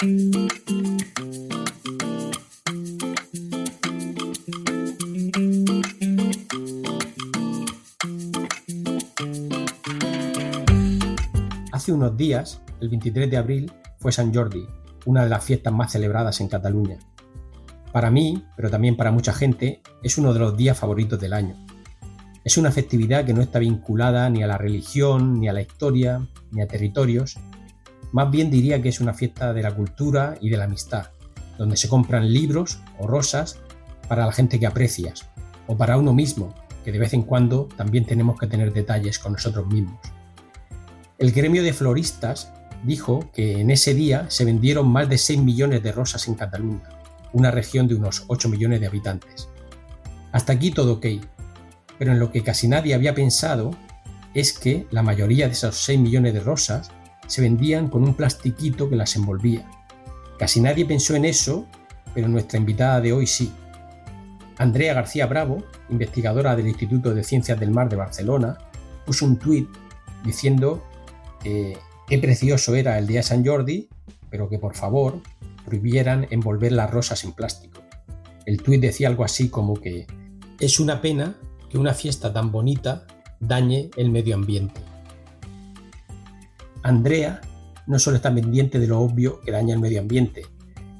Hace unos días, el 23 de abril, fue Sant Jordi, una de las fiestas más celebradas en Cataluña. Para mí, pero también para mucha gente, es uno de los días favoritos del año. Es una festividad que no está vinculada ni a la religión, ni a la historia, ni a territorios. Más bien diría que es una fiesta de la cultura y de la amistad, donde se compran libros o rosas para la gente que aprecias, o para uno mismo, que de vez en cuando también tenemos que tener detalles con nosotros mismos. El gremio de floristas dijo que en ese día se vendieron más de 6 millones de rosas en Cataluña, una región de unos 8 millones de habitantes. Hasta aquí todo ok, pero en lo que casi nadie había pensado es que la mayoría de esos 6 millones de rosas se vendían con un plastiquito que las envolvía. Casi nadie pensó en eso, pero nuestra invitada de hoy sí. Andrea García Bravo, investigadora del Instituto de Ciencias del Mar de Barcelona, puso un tuit diciendo que qué precioso era el día de Sant Jordi, pero que por favor prohibieran envolver las rosas en plástico. El tuit decía algo así como que es una pena que una fiesta tan bonita dañe el medio ambiente. Andrea no solo está pendiente de lo obvio que daña el medio ambiente,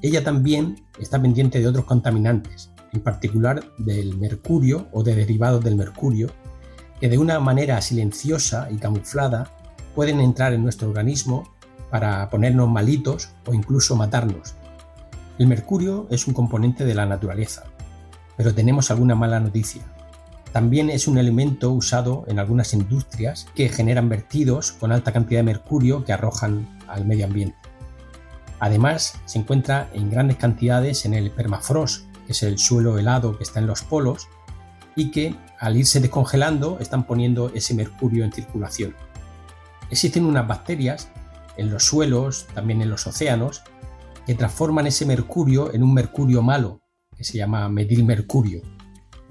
ella también está pendiente de otros contaminantes, en particular del mercurio o de derivados del mercurio, que de una manera silenciosa y camuflada pueden entrar en nuestro organismo para ponernos malitos o incluso matarnos. El mercurio es un componente de la naturaleza, pero tenemos alguna mala noticia. También es un elemento usado en algunas industrias que generan vertidos con alta cantidad de mercurio que arrojan al medio ambiente. Además, se encuentra en grandes cantidades en el permafrost, que es el suelo helado que está en los polos, y que al irse descongelando están poniendo ese mercurio en circulación. Existen unas bacterias en los suelos, también en los océanos, que transforman ese mercurio en un mercurio malo, que se llama metilmercurio.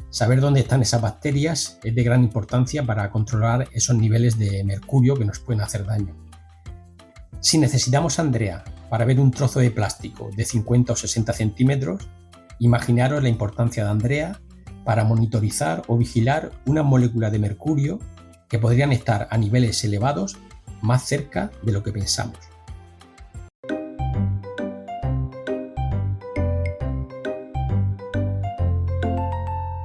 Saber dónde están esas bacterias es de gran importancia para controlar esos niveles de mercurio que nos pueden hacer daño. Si necesitamos a Andrea para ver un trozo de plástico de 50 o 60 centímetros, imaginaros la importancia de Andrea para monitorizar o vigilar una molécula de mercurio que podrían estar a niveles elevados más cerca de lo que pensamos.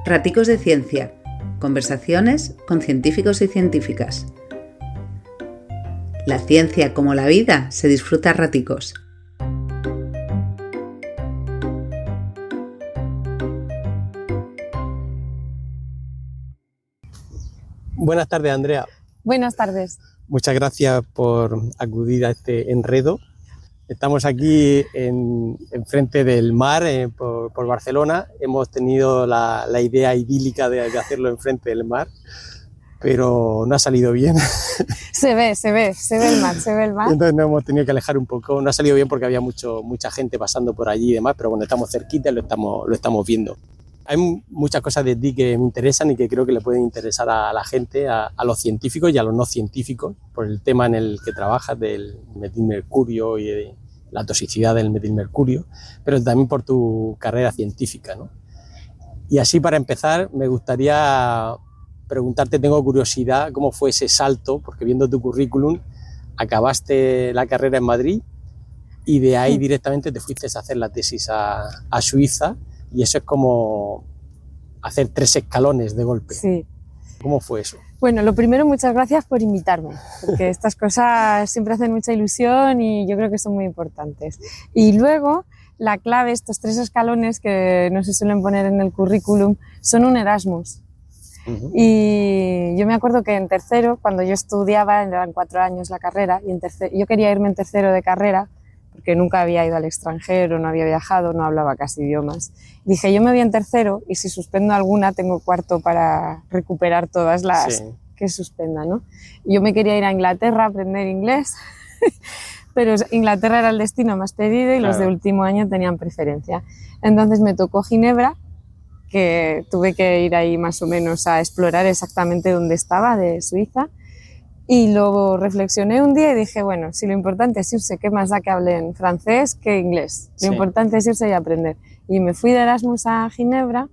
Raticos de Ciencia. Conversaciones con científicos y científicas. La ciencia, como la vida, se disfruta a raticos. Buenas tardes, Andrea. Buenas tardes. Muchas gracias por acudir a este enredo. Estamos aquí enfrente del mar, por Barcelona. Hemos tenido la idea idílica de hacerlo enfrente del mar, pero no ha salido bien. Se ve el mar. Entonces nos hemos tenido que alejar un poco. No ha salido bien porque había mucha gente pasando por allí y demás, pero bueno, estamos cerquita y lo estamos viendo. Hay muchas cosas de ti que me interesan y que creo que le pueden interesar a la gente, a los científicos y a los no científicos, por el tema en el que trabajas del metilmercurio y de la toxicidad del metilmercurio, pero también por tu carrera científica, ¿no? Y así, para empezar, me gustaría preguntarte, tengo curiosidad, cómo fue ese salto, porque viendo tu currículum, acabaste la carrera en Madrid y de ahí directamente te fuiste a hacer la tesis a Suiza. Y eso es como hacer 3 escalones de golpe. Sí. ¿Cómo fue eso? Bueno, lo primero, muchas gracias por invitarme, porque estas cosas siempre hacen mucha ilusión y yo creo que son muy importantes. Y luego, la clave, estos 3 escalones que no se suelen poner en el currículum, son un Erasmus. Uh-huh. Y yo me acuerdo que en tercero, cuando yo estudiaba, eran 4 años la carrera, y yo quería irme en tercero de carrera, porque nunca había ido al extranjero, no había viajado, no hablaba casi idiomas. Dije, yo me voy en tercero y si suspendo alguna tengo cuarto para recuperar todas las que suspenda, ¿no? Yo me quería ir a Inglaterra a aprender inglés, pero Inglaterra era el destino más pedido y los de último año tenían preferencia. Entonces me tocó Ginebra, que tuve que ir ahí más o menos a explorar exactamente dónde estaba, de Suiza, Y lo reflexioné un día y dije, bueno, si lo importante es irse, ¿qué más da que hablen francés que inglés? Lo importante es irse y aprender. Y me fui de Erasmus a Ginebra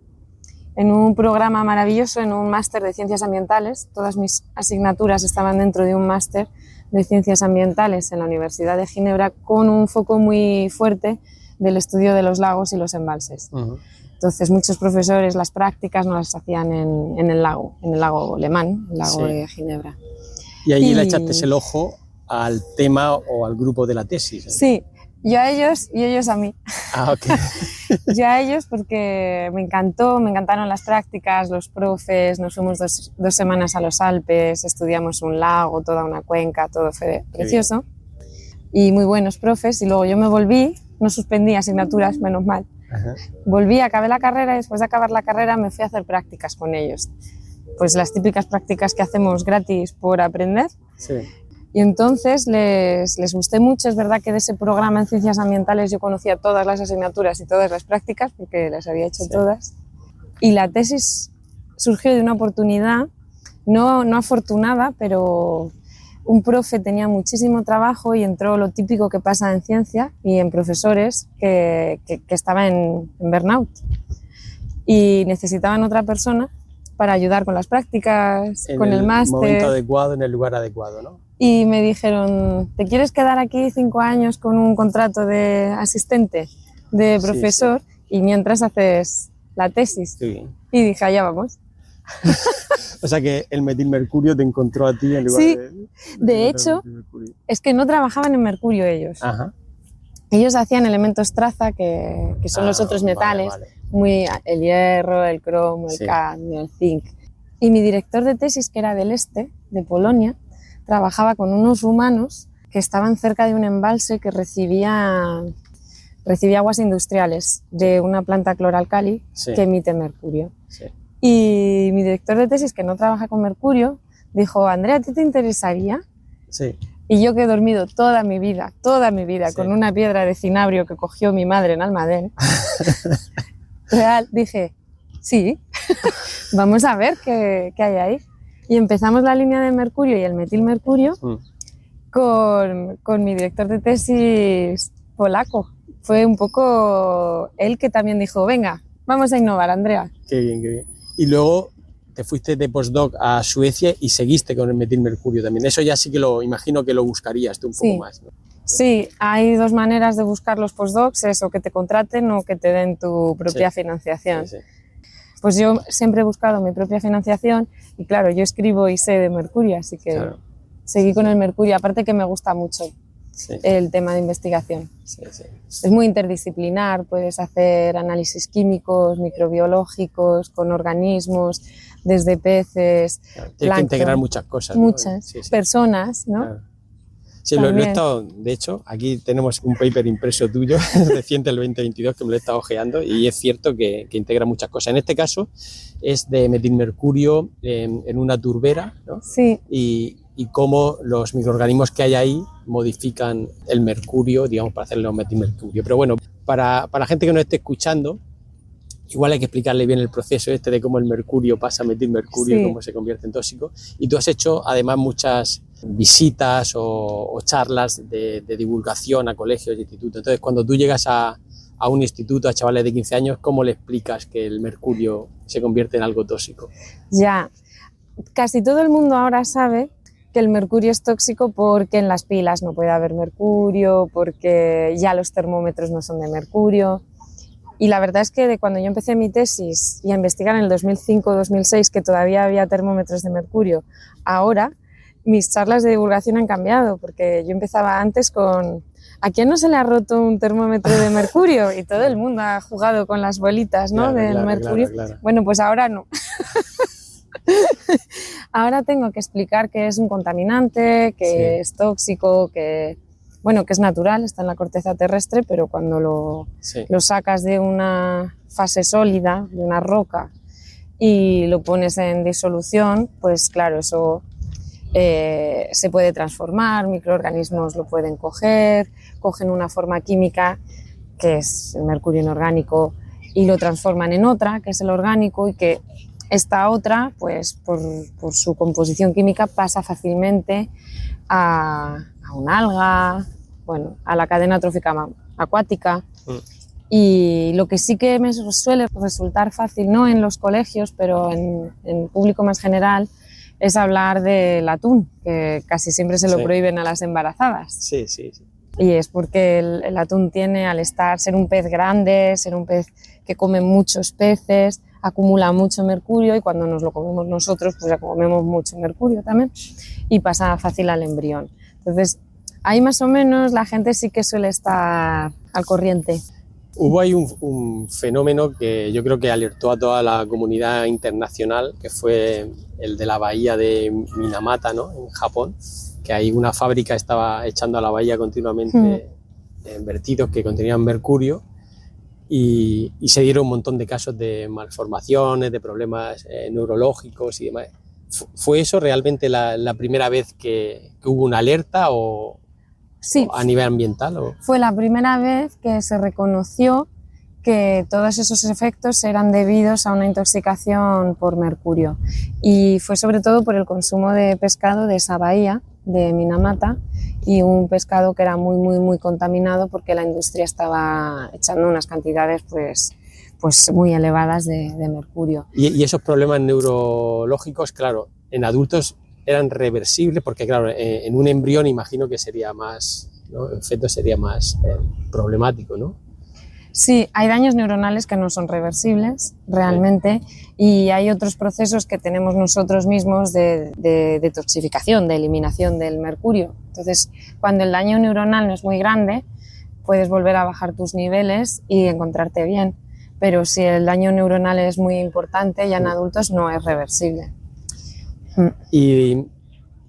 en un programa maravilloso, en un máster de ciencias ambientales. Todas mis asignaturas estaban dentro de un máster de ciencias ambientales en la Universidad de Ginebra, con un foco muy fuerte del estudio de los lagos y los embalses. Entonces muchos profesores las prácticas no las hacían en el lago Le Mans, el lago de Ginebra. Y ahí le echaste el ojo al tema o al grupo de la tesis, ¿no? Sí, yo a ellos y ellos a mí. Ah, ok. Yo a ellos porque me encantaron las prácticas, los profes, nos fuimos dos semanas a los Alpes, estudiamos un lago, toda una cuenca, todo fue precioso. Y muy buenos profes, y luego yo me volví, no suspendí asignaturas, menos mal. Ajá. Volví, acabé la carrera y después de acabar la carrera me fui a hacer prácticas con ellos. Pues las típicas prácticas que hacemos gratis por aprender. Sí. Y entonces les gusté mucho. Es verdad que de ese programa en Ciencias Ambientales yo conocía todas las asignaturas y todas las prácticas porque las había hecho todas. Y la tesis surgió de una oportunidad, no afortunada, pero un profe tenía muchísimo trabajo y entró lo típico que pasa en ciencia y en profesores que estaba en burnout. Y necesitaban otra persona para ayudar con las prácticas, con el máster. En el momento adecuado, en el lugar adecuado, ¿no? Y me dijeron, ¿te quieres quedar aquí 5 años con un contrato de asistente, de profesor, y mientras haces la tesis? Sí. Y dije, allá vamos. O sea que el metilmercurio te encontró a ti en lugar de hecho, es que no trabajaban en mercurio ellos. Ajá. Ellos hacían elementos traza, que son los otros metales, muy el hierro, el cromo, el cadmio, el zinc. Y mi director de tesis, que era del este, de Polonia, trabajaba con unos rumanos que estaban cerca de un embalse que recibía aguas industriales de una planta cloralcali que emite mercurio. Sí. Y mi director de tesis, que no trabaja con mercurio, dijo, Andrea, ¿a ti te interesaría? Sí. Y yo que he dormido toda mi vida, con una piedra de cinabrio que cogió mi madre en Almadén, real, dije, sí, vamos a ver qué hay ahí. Y empezamos la línea de mercurio y el metilmercurio con mi director de tesis polaco. Fue un poco él que también dijo, venga, vamos a innovar, Andrea. Qué bien, qué bien. Y luego te fuiste de postdoc a Suecia y seguiste con el metilmercurio también. Eso ya sí que imagino que lo buscarías tú un poco más, ¿no? Sí, hay 2 maneras de buscar los postdocs, eso, que te contraten o que te den tu propia financiación. Sí. Pues yo siempre he buscado mi propia financiación y claro, yo escribo y sé de mercurio, así que seguí con el mercurio, aparte que me gusta mucho el tema de investigación. Sí. Es muy interdisciplinar, puedes hacer análisis químicos, microbiológicos, con organismos, desde peces, tienes que integrar muchas cosas. Muchas, ¿no? Personas, ¿no? Claro. Sí, lo he estado, de hecho, aquí tenemos un paper impreso tuyo, reciente del 2022, que me lo he estado ojeando y es cierto que integra muchas cosas. En este caso es de metilmercurio en una turbera, ¿no? Sí. Y cómo los microorganismos que hay ahí modifican el mercurio, digamos, para hacerlo metilmercurio. Pero bueno, para la gente que nos esté escuchando, igual hay que explicarle bien el proceso de cómo el mercurio pasa a metilmercurio, cómo se convierte en tóxico. Y tú has hecho además muchas visitas o charlas de divulgación a colegios y institutos. Entonces, cuando tú llegas a un instituto, a chavales de 15 años, ¿cómo le explicas que el mercurio se convierte en algo tóxico? Ya, casi todo el mundo ahora sabe que el mercurio es tóxico porque en las pilas no puede haber mercurio, porque ya los termómetros no son de mercurio. Y la verdad es que de cuando yo empecé mi tesis y a investigar en el 2005-2006, que todavía había termómetros de mercurio, ahora mis charlas de divulgación han cambiado, porque yo empezaba antes con ¿a quién no se le ha roto un termómetro de mercurio? Y todo el mundo ha jugado con las bolitas, ¿no? Del mercurio. Claro. Bueno, pues ahora no. Ahora tengo que explicar que es un contaminante, que es tóxico, que es natural, está en la corteza terrestre, pero cuando lo sacas de una fase sólida, de una roca, y lo pones en disolución, pues claro, eso se puede transformar, microorganismos lo pueden cogen una forma química, que es el mercurio inorgánico, y lo transforman en otra, que es el orgánico, y que Esta otra, pues por su composición química, pasa fácilmente a una alga, bueno, a la cadena trófica acuática. Y lo que sí que me suele resultar fácil, no en los colegios, pero en público más general, es hablar del atún, que casi siempre se lo prohíben a las embarazadas. Sí, sí, sí. Y es porque el atún tiene, al ser un pez grande, ser un pez que come muchos peces, acumula mucho mercurio, y cuando nos lo comemos nosotros, pues ya comemos mucho mercurio también, y pasa fácil al embrión. Entonces, ahí más o menos la gente sí que suele estar al corriente. Hubo ahí un fenómeno que yo creo que alertó a toda la comunidad internacional, que fue el de la bahía de Minamata, ¿no?, en Japón, que ahí una fábrica estaba echando a la bahía continuamente vertidos que contenían mercurio, y se dieron un montón de casos de malformaciones, de problemas neurológicos y demás. ¿Fue eso realmente la primera vez que hubo una alerta o a nivel ambiental? Fue la primera vez que se reconoció que todos esos efectos eran debidos a una intoxicación por mercurio, y fue sobre todo por el consumo de pescado de esa bahía de Minamata, y un pescado que era muy, muy, muy contaminado porque la industria estaba echando unas cantidades pues muy elevadas de mercurio. Y esos problemas neurológicos, claro, en adultos eran reversibles, porque claro, en un embrión imagino que sería más, ¿no?, el feto sería más problemático, ¿no? Sí, hay daños neuronales que no son reversibles realmente, y hay otros procesos que tenemos nosotros mismos de detoxificación, de eliminación del mercurio. Entonces, cuando el daño neuronal no es muy grande, puedes volver a bajar tus niveles y encontrarte bien, pero si el daño neuronal es muy importante, ya en adultos no es reversible. Y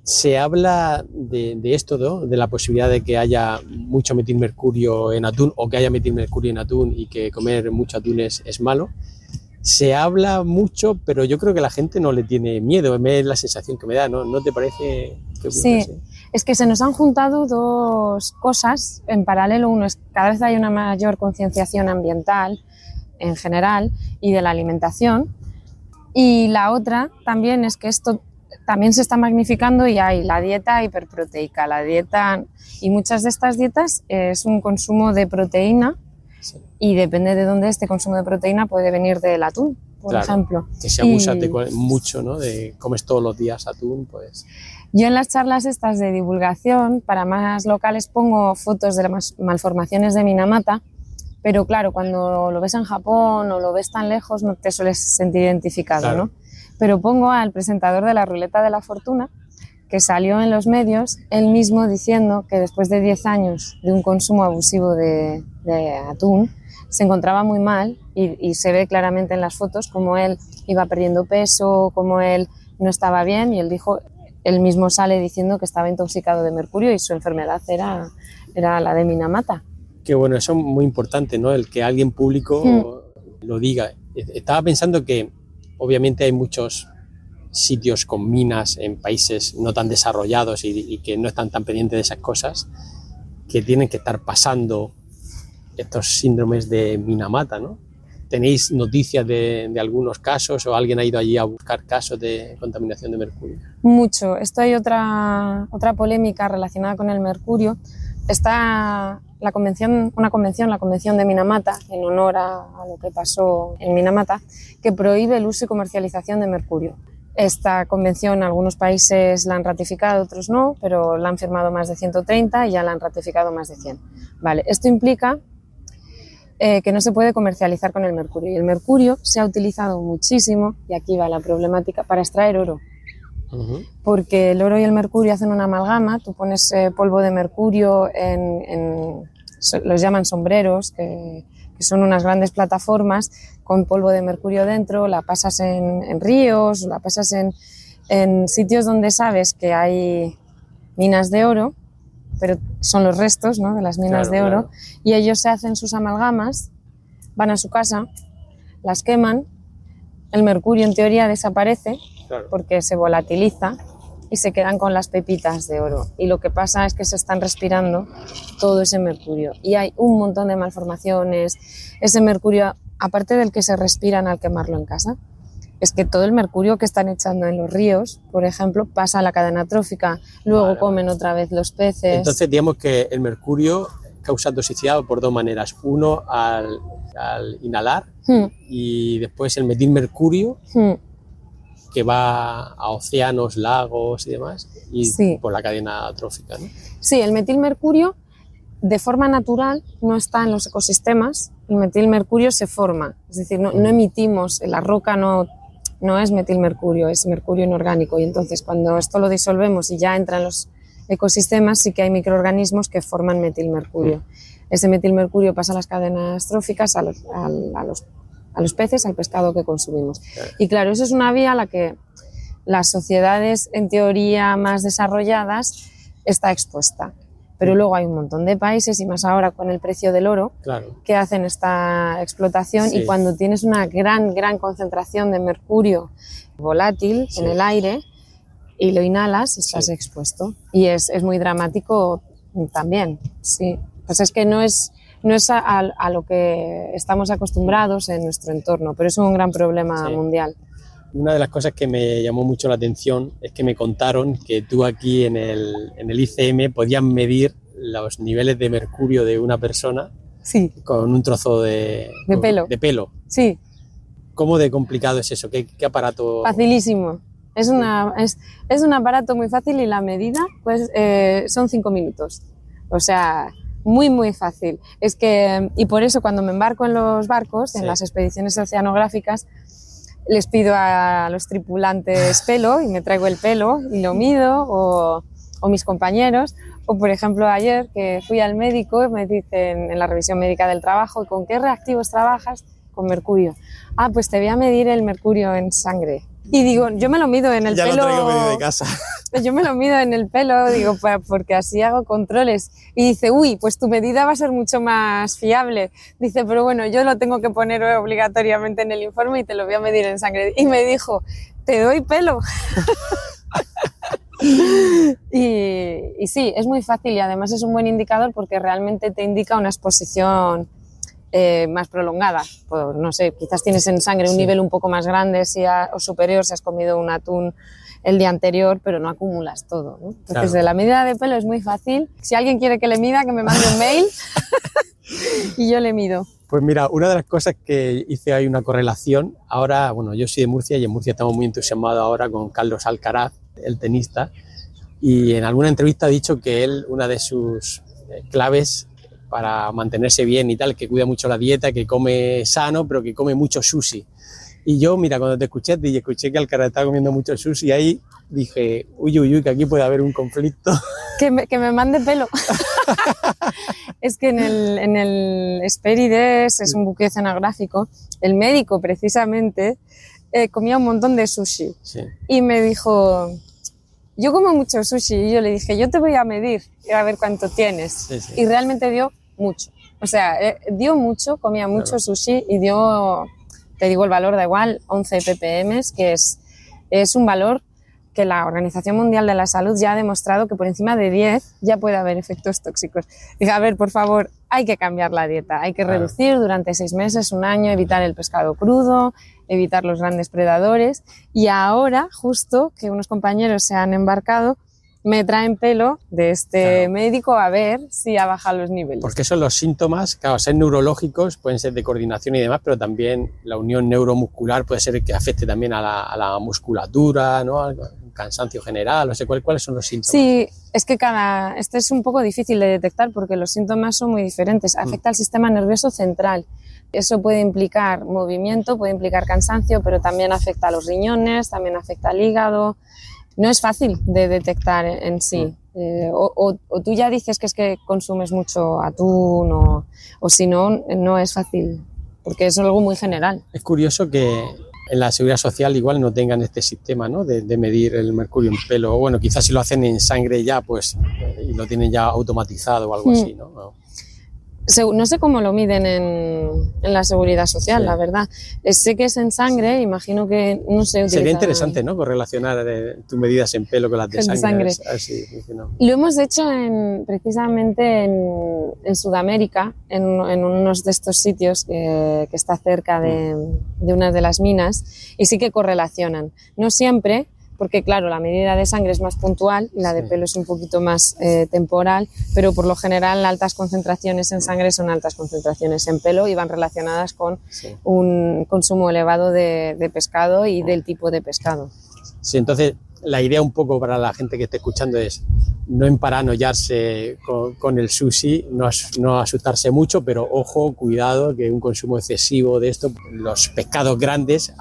se habla de esto, ¿no?, de la posibilidad de que haya mucho metilmercurio en atún, o que haya metilmercurio en atún, y que comer mucho atún es malo. Se habla mucho, pero yo creo que la gente no le tiene miedo, es la sensación que me da, ¿no? ¿No te parece que sí, así? Es que se nos han juntado dos cosas en paralelo. Uno es que cada vez hay una mayor concienciación ambiental en general y de la alimentación, y la otra también es que esto también se está magnificando, y hay la dieta hiperproteica, y muchas de estas dietas es un consumo de proteína, y depende de dónde este consumo de proteína puede venir del atún, por ejemplo. Que se abusa mucho, ¿no?, de comes todos los días atún, pues. Yo en las charlas estas de divulgación para más locales pongo fotos de las malformaciones de Minamata, pero claro, cuando lo ves en Japón o lo ves tan lejos no te sueles sentir identificado, ¿no? Pero pongo al presentador de la Ruleta de la Fortuna, que salió en los medios, él mismo diciendo que después de 10 años de un consumo abusivo de atún, se encontraba muy mal, y se ve claramente en las fotos cómo él iba perdiendo peso, cómo él no estaba bien, y él mismo sale diciendo que estaba intoxicado de mercurio y su enfermedad era la de Minamata. Qué bueno, eso es muy importante, ¿no?, el que alguien público lo diga. Estaba pensando que obviamente hay muchos sitios con minas en países no tan desarrollados y que no están tan pendientes de esas cosas, que tienen que estar pasando estos síndromes de Minamata, ¿no? ¿Tenéis noticias de algunos casos, o alguien ha ido allí a buscar casos de contaminación de mercurio? Mucho. Esto hay otra polémica relacionada con el mercurio. Está la convención de Minamata, en honor a lo que pasó en Minamata, que prohíbe el uso y comercialización de mercurio. Esta convención algunos países la han ratificado, otros no, pero la han firmado más de 130 y ya la han ratificado más de 100. Vale, esto implica que no se puede comercializar con el mercurio, y el mercurio se ha utilizado muchísimo, y aquí va la problemática, para extraer oro. Porque el oro y el mercurio hacen una amalgama. Tú pones polvo de mercurio los llaman sombreros, que son unas grandes plataformas con polvo de mercurio dentro, la pasas en ríos, la pasas en sitios donde sabes que hay minas de oro, pero son los restos, ¿no?, de las minas de oro, y ellos se hacen sus amalgamas, van a su casa, las queman, el mercurio en teoría desaparece porque se volatiliza, y se quedan con las pepitas de oro, y lo que pasa es que se están respirando todo ese mercurio, y hay un montón de malformaciones. Ese mercurio, aparte del que se respiran al quemarlo en casa, es que todo el mercurio que están echando en los ríos, por ejemplo, pasa a la cadena trófica, luego comen otra vez los peces. Entonces, digamos que el mercurio causa toxicidad por dos maneras. Uno, al inhalar, y después el metilmercurio, que va a océanos, lagos y demás, y por la cadena trófica, ¿no? Sí, el metilmercurio de forma natural no está en los ecosistemas, el metilmercurio se forma, es decir, no emitimos, la roca no es metilmercurio, es mercurio inorgánico, y entonces cuando esto lo disolvemos y ya entra en los ecosistemas, sí que hay microorganismos que forman metilmercurio. Ese metilmercurio pasa a las cadenas tróficas, a los peces, al pescado que consumimos. Y claro, eso es una vía a la que las sociedades, en teoría, más desarrolladas, está expuesta. Pero luego hay un montón de países, y más ahora con el precio del oro, que hacen esta explotación, y cuando tienes una gran concentración de mercurio volátil en el aire y lo inhalas, estás expuesto. Y es muy dramático también, sí. Pues es que no es a lo que estamos acostumbrados en nuestro entorno, pero es un gran problema mundial. Una de las cosas que me llamó mucho la atención es que me contaron que tú aquí en el ICM podías medir los niveles de mercurio de una persona con un trozo de pelo. Sí. ¿Cómo de complicado es eso? ¿Qué aparato? Facilísimo. Es un aparato muy fácil, y la medida pues, son 5 minutos. O sea, muy fácil. Es que, y por eso cuando me embarco en los barcos, en las expediciones oceanográficas, les pido a los tripulantes pelo, y me traigo el pelo y lo mido, o mis compañeros. O por ejemplo ayer que fui al médico, me dicen en la revisión médica del trabajo, ¿con qué reactivos trabajas? Con mercurio. Ah, pues te voy a medir el mercurio en sangre. Y digo, yo me lo mido en el pelo. Ya lo traigo medido de casa. Yo me lo mido en el pelo, digo, porque así hago controles. Y dice, uy, pues tu medida va a ser mucho más fiable. Dice, pero bueno, yo lo tengo que poner obligatoriamente en el informe y te lo voy a medir en sangre. Y me dijo, te doy pelo. Y sí, es muy fácil, y además es un buen indicador porque realmente te indica una exposición más prolongada. Pues, no sé, quizás tienes en sangre un nivel un poco más grande o superior si has comido un atún el día anterior, pero no acumulas todo, ¿no? Entonces, la medida de pelo es muy fácil. Si alguien quiere que le mida, que me mande un mail y yo le mido. Pues mira, una de las cosas que hice ahí una correlación, ahora, bueno, yo soy de Murcia, y en Murcia estamos muy entusiasmados ahora con Carlos Alcaraz, el tenista, y en alguna entrevista ha dicho que él, una de sus claves para mantenerse bien y tal, que cuida mucho la dieta, que come sano, pero que come mucho sushi. Y yo, mira, cuando te escuché que Alcaraz estaba comiendo mucho sushi, ahí dije, uy, que aquí puede haber un conflicto. Que me mande pelo. Es que en el Hespérides, es un buque oceanográfico, el médico precisamente comía un montón de sushi. Y me dijo, yo como mucho sushi, y yo le dije, yo te voy a medir a ver cuánto tienes. Y realmente dio mucho. O sea, dio mucho, comía mucho sushi, y dio, te digo el valor, da igual, 11 ppm, que es un valor que la Organización Mundial de la Salud ya ha demostrado que por encima de 10 ya puede haber efectos tóxicos. Dije, a ver, por favor, hay que cambiar la dieta, hay que reducir durante 6 meses, un año, evitar el pescado crudo, evitar los grandes predadores, y ahora, justo que unos compañeros se han embarcado, me traen pelo de este médico a ver si ha bajado los niveles. Porque son los síntomas, claro, ser neurológicos, pueden ser de coordinación y demás, pero también la unión neuromuscular puede ser que afecte también a la musculatura, ¿no? Al cansancio general, no sé cuáles son los síntomas. Sí, es que este es un poco difícil de detectar porque los síntomas son muy diferentes. Afecta al sistema nervioso central. Eso puede implicar movimiento, puede implicar cansancio, pero también afecta a los riñones, también afecta al hígado. No es fácil de detectar en sí. O tú ya dices que es que consumes mucho atún, o si no, no es fácil, porque es algo muy general. Es curioso que en la Seguridad Social igual no tengan este sistema, ¿no? de medir el mercurio en pelo. O bueno, quizás si lo hacen en sangre ya, pues, y lo tienen ya automatizado o algo así, ¿no? No sé cómo lo miden en la seguridad social, Sí. la verdad. Sé que es en sangre, imagino que, no sé, Sería utilizan- interesante, ¿no? Correlacionar tus medidas en pelo con las de Con de sangre. sangre. A ver si funciona. Lo hemos hecho precisamente en Sudamérica, en unos de estos sitios que está cerca de una de las minas, y sí que correlacionan. No siempre, porque claro, la medida de sangre es más puntual y la de Sí. pelo es un poquito más temporal, pero por lo general altas concentraciones en sangre son altas concentraciones en pelo y van relacionadas con Sí. un consumo elevado de pescado y del tipo de pescado. Sí, entonces la idea un poco para la gente que esté escuchando es no emparanoiarse con el sushi, no asustarse mucho, pero ojo, cuidado, que un consumo excesivo de esto, los pescados grandes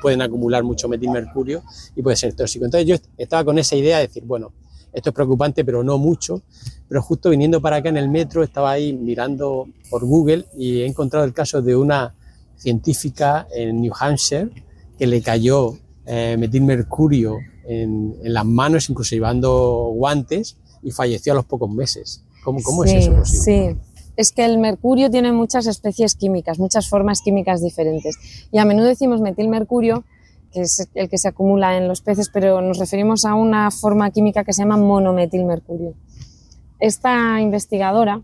pueden acumular mucho metilmercurio y puede ser tóxico. Entonces yo estaba con esa idea de decir, bueno, esto es preocupante, pero no mucho. Pero justo viniendo para acá en el metro, estaba ahí mirando por Google y he encontrado el caso de una científica en New Hampshire que le cayó metilmercurio en las manos, incluso llevando guantes, y falleció a los pocos meses. ¿Cómo es eso posible? Sí, es que el mercurio tiene muchas especies químicas, muchas formas químicas diferentes. Y a menudo decimos metilmercurio, que es el que se acumula en los peces, pero nos referimos a una forma química que se llama monometilmercurio. Esta investigadora,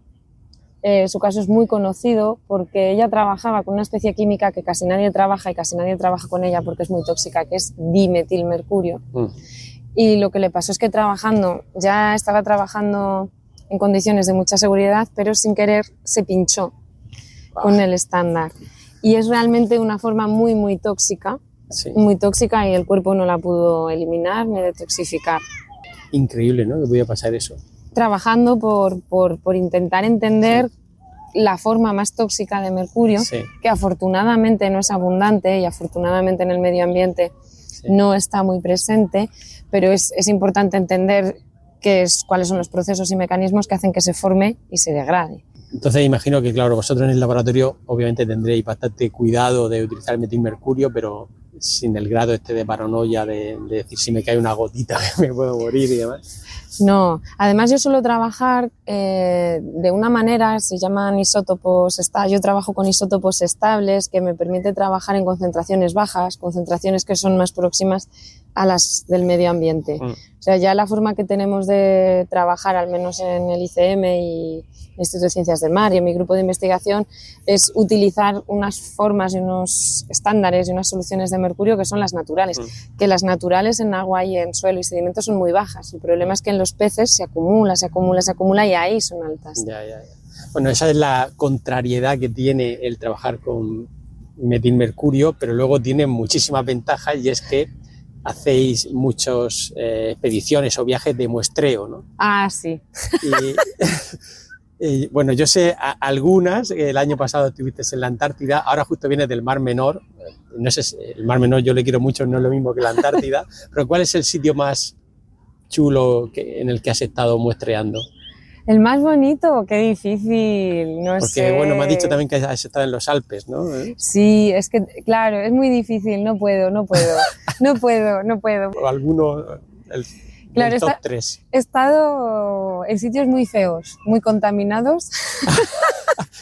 su caso es muy conocido porque ella trabajaba con una especie química que casi nadie trabaja y casi nadie trabaja con ella porque es muy tóxica, que es dimetilmercurio. Y lo que le pasó es que ya estaba trabajando en condiciones de mucha seguridad, pero sin querer se pinchó con el estándar. Y es realmente una forma muy, muy tóxica, Sí. y el cuerpo no la pudo eliminar ni detoxificar. Increíble, ¿no? Que podía pasar eso. Trabajando por intentar entender la forma más tóxica de mercurio, Sí. que afortunadamente no es abundante y afortunadamente en el medio ambiente no está muy presente, pero es importante entender cuáles son los procesos y mecanismos que hacen que se forme y se degrade. Entonces imagino que, claro, vosotros en el laboratorio obviamente tendréis bastante cuidado de utilizar el metilmercurio, pero sin el grado de paranoia de decir si me cae una gotita me puedo morir y demás. No, además yo suelo trabajar de una manera, se llaman isótopos, yo trabajo con isótopos estables que me permite trabajar en concentraciones bajas, concentraciones que son más próximas a las del medio ambiente. O sea, ya la forma que tenemos de trabajar, al menos en el ICM y Instituto de Ciencias del Mar y en mi grupo de investigación, es utilizar unas formas y unos estándares y unas soluciones de mercurio que son las naturales. Que las naturales en agua y en suelo y sedimentos son muy bajas. El problema es que en los peces se acumula y ahí son altas. Ya. Bueno, esa es la contrariedad que tiene el trabajar con metilmercurio, pero luego tiene muchísimas ventajas y es que hacéis muchas expediciones o viajes de muestreo, ¿no? Ah, sí. Y bueno, yo sé algunas, el año pasado estuviste en la Antártida, ahora justo vienes del Mar Menor, no sé, el Mar Menor yo le quiero mucho, no es lo mismo que la Antártida, pero ¿cuál es el sitio más chulo en el que has estado muestreando? El más bonito, qué difícil, no sé. Porque, bueno, me has dicho también que has estado en los Alpes, ¿no? Sí, es que, claro, es muy difícil, no puedo. O alguno, Claro, el top 3. He estado en sitios muy feos, muy contaminados.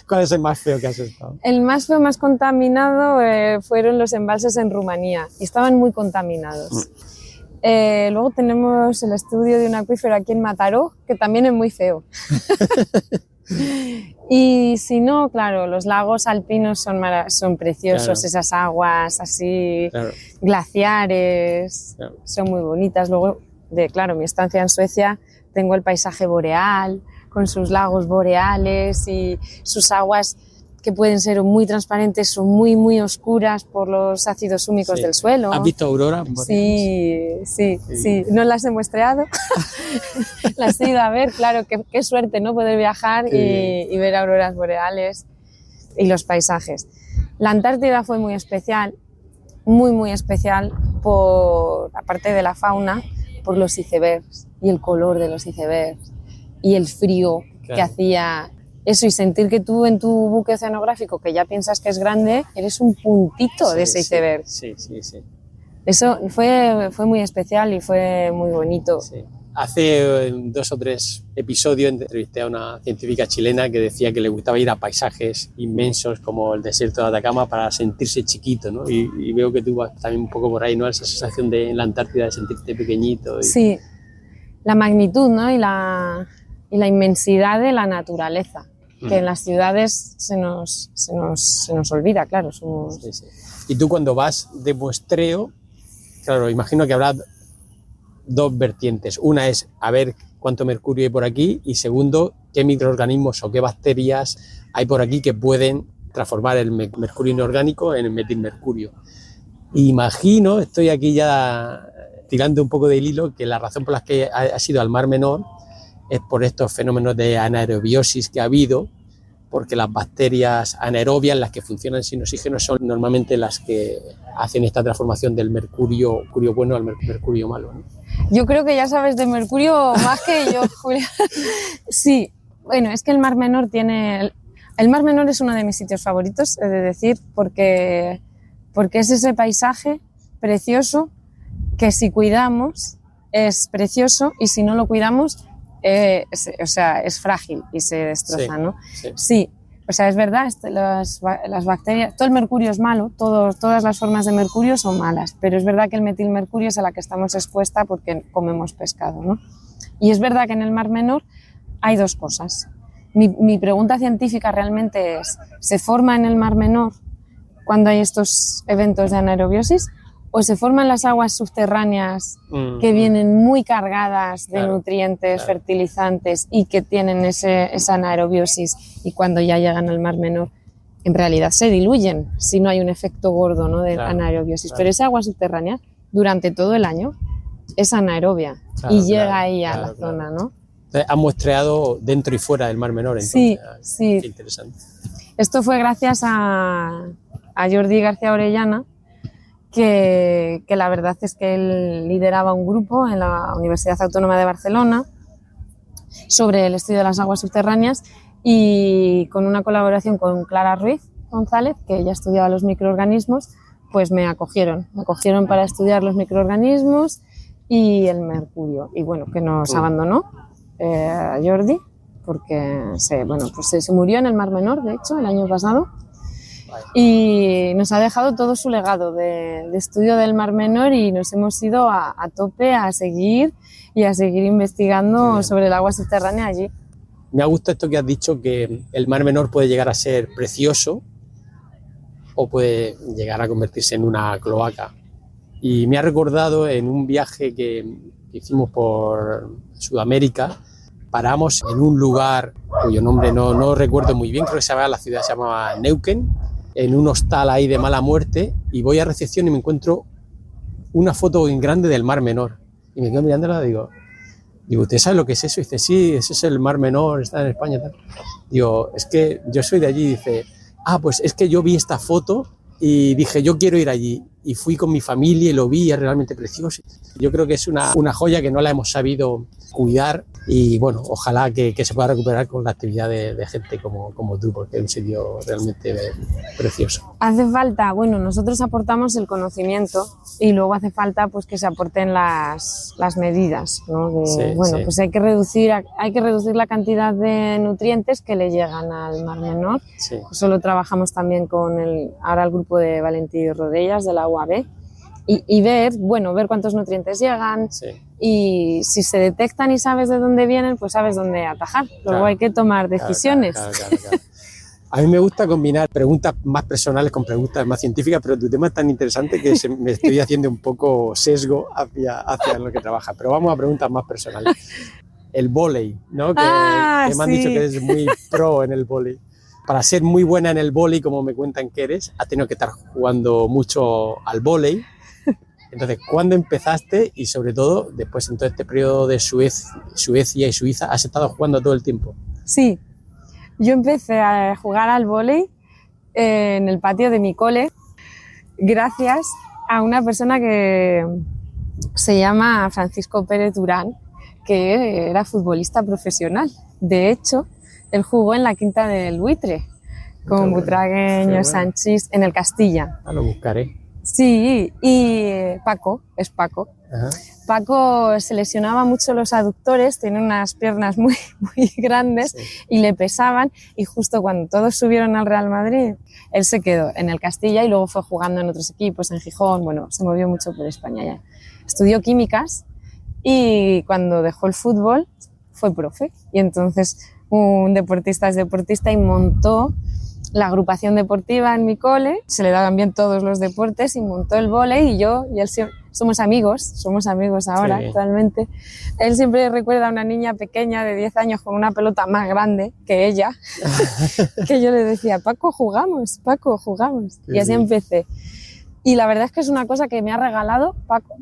¿Cuál es el más feo que has estado? El más feo, más contaminado fueron los embalses en Rumanía y estaban muy contaminados. Luego tenemos el estudio de un acuífero aquí en Mataró, que también es muy feo. Y si no, claro, los lagos alpinos son preciosos, claro. Esas aguas así, claro. Glaciares, claro. Son muy bonitas. Luego, claro, mi estancia en Suecia, tengo el paisaje boreal, con sus lagos boreales y sus aguas que pueden ser muy transparentes o muy, muy oscuras por los ácidos húmicos del suelo. ¿Has visto auroras? Sí. No las he muestreado. Las he ido a ver, claro, qué suerte, ¿no? Poder viajar y ver auroras boreales y los paisajes. La Antártida fue muy especial, muy, muy especial, aparte de la fauna, por los icebergs y el color de los icebergs y el frío que hacía. Eso, y sentir que tú en tu buque oceanográfico, que ya piensas que es grande, eres un puntito de ese iceberg. Sí. Eso fue muy especial y fue muy bonito. Sí. Hace 2 o 3 episodios entrevisté a una científica chilena que decía que le gustaba ir a paisajes inmensos como el desierto de Atacama para sentirse chiquito, ¿no? Y veo que tú vas también un poco por ahí, ¿no? Esa sensación de en la Antártida de sentirte pequeñito. Sí, la magnitud, ¿no? y la inmensidad de la naturaleza, que en las ciudades se nos olvida, claro. Sí, sí. Y tú cuando vas de muestreo, claro, imagino que habrá 2 vertientes. Una es a ver cuánto mercurio hay por aquí y segundo, qué microorganismos o qué bacterias hay por aquí que pueden transformar el mercurio inorgánico en metilmercurio. Imagino, estoy aquí ya tirando un poco del hilo, que la razón por la que ha sido al Mar Menor es por estos fenómenos de anaerobiosis que ha habido, porque las bacterias anaerobias, las que funcionan sin oxígeno, son normalmente las que hacen esta transformación del mercurio bueno al mercurio malo, ¿no? Yo creo que ya sabes de mercurio más que yo, Julia. Sí, bueno, es que el Mar Menor el Mar Menor es uno de mis sitios favoritos, he de decir, porque es ese paisaje precioso que si cuidamos es precioso y si no lo cuidamos es frágil y se destroza, Sí, ¿no? sí. Sí, o sea, es verdad, las bacterias, todo el mercurio es malo, todas las formas de mercurio son malas, pero es verdad que el metilmercurio es a la que estamos expuesta porque comemos pescado, ¿no? Y es verdad que en el Mar Menor hay 2 cosas. Mi pregunta científica realmente es, ¿se forma en el Mar Menor cuando hay estos eventos de anaerobiosis o se forman las aguas subterráneas que vienen muy cargadas de nutrientes, fertilizantes y que tienen esa anaerobiosis y cuando ya llegan al Mar Menor en realidad se diluyen si no hay un efecto gordo, ¿no? De anaerobiosis? Pero esa agua subterránea durante todo el año es anaerobia y llega ahí a la zona, ¿no? Han muestreado dentro y fuera del Mar Menor, entonces. Sí, sí. Qué interesante. Esto fue gracias a Jordi García Orellana, que la verdad es que él lideraba un grupo en la Universidad Autónoma de Barcelona sobre el estudio de las aguas subterráneas y con una colaboración con Clara Ruiz González, que ella estudiaba los microorganismos, pues me acogieron para estudiar los microorganismos y el mercurio. Y bueno, que nos abandonó Jordi, porque se murió en el Mar Menor, de hecho, el año pasado. Y nos ha dejado todo su legado de estudio del Mar Menor y nos hemos ido a tope a seguir investigando sobre el agua subterránea allí. Me ha gustado esto que has dicho, que el Mar Menor puede llegar a ser precioso o puede llegar a convertirse en una cloaca. Y me ha recordado en un viaje que hicimos por Sudamérica, paramos en un lugar cuyo nombre no recuerdo muy bien, creo que la ciudad se llamaba Neuquén, en un hostal ahí de mala muerte, y voy a recepción y me encuentro una foto en grande del Mar Menor. Y me quedo mirándola y digo, ¿usted sabe lo que es eso? Y dice, sí, ese es el Mar Menor, está en España. Tal. Digo, es que yo soy de allí. Y dice, pues es que yo vi esta foto y dije, yo quiero ir allí. Y fui con mi familia y lo vi, es realmente precioso. Yo creo que es una joya que no la hemos sabido cuidar y bueno, ojalá que se pueda recuperar con la actividad de gente como tú, porque es un sitio realmente precioso. Hace falta, nosotros aportamos el conocimiento y luego hace falta pues que se aporten las medidas, ¿no? Pues hay que reducir la cantidad de nutrientes que le llegan al Mar Menor. Sí. Eso lo trabajamos también con ahora el grupo de Valentí Rodellas de la UAB y ver cuántos nutrientes llegan. Sí. Y si se detectan y sabes de dónde vienen, pues sabes dónde atajar. Luego hay que tomar decisiones. Claro. A mí me gusta combinar preguntas más personales con preguntas más científicas, pero tu tema es tan interesante que me estoy haciendo un poco sesgo hacia lo que trabajas. Pero vamos a preguntas más personales. El vóley, ¿no? Que me han dicho que eres muy pro en el vóley. Para ser muy buena en el vóley, como me cuentan que eres, has tenido que estar jugando mucho al vóley. Entonces, ¿cuándo empezaste? Y sobre todo, después en todo este periodo de Suecia y Suiza, ¿has estado jugando todo el tiempo? Sí, yo empecé a jugar al vóley en el patio de mi cole gracias a una persona que se llama Francisco Pérez Durán, que era futbolista profesional. De hecho, él jugó en la Quinta del Buitre con Butragueño, Sánchez, en el Castilla. Lo buscaré. Sí, y Paco. Ajá. Paco se lesionaba mucho los aductores, tiene unas piernas muy grandes, sí, y le pesaban, y justo cuando todos subieron al Real Madrid, él se quedó en el Castilla y luego fue jugando en otros equipos, en Gijón, bueno, se movió mucho por España ya. Estudió químicas y cuando dejó el fútbol fue profe, y entonces un deportista es deportista y montó la agrupación deportiva en mi cole, se le daban bien todos los deportes y montó el vóley, y yo y él somos amigos ahora, sí, actualmente. Él siempre recuerda a una niña pequeña de 10 años con una pelota más grande que ella, que yo le decía, Paco, jugamos, sí, y así empecé. Y la verdad es que es una cosa que me ha regalado Paco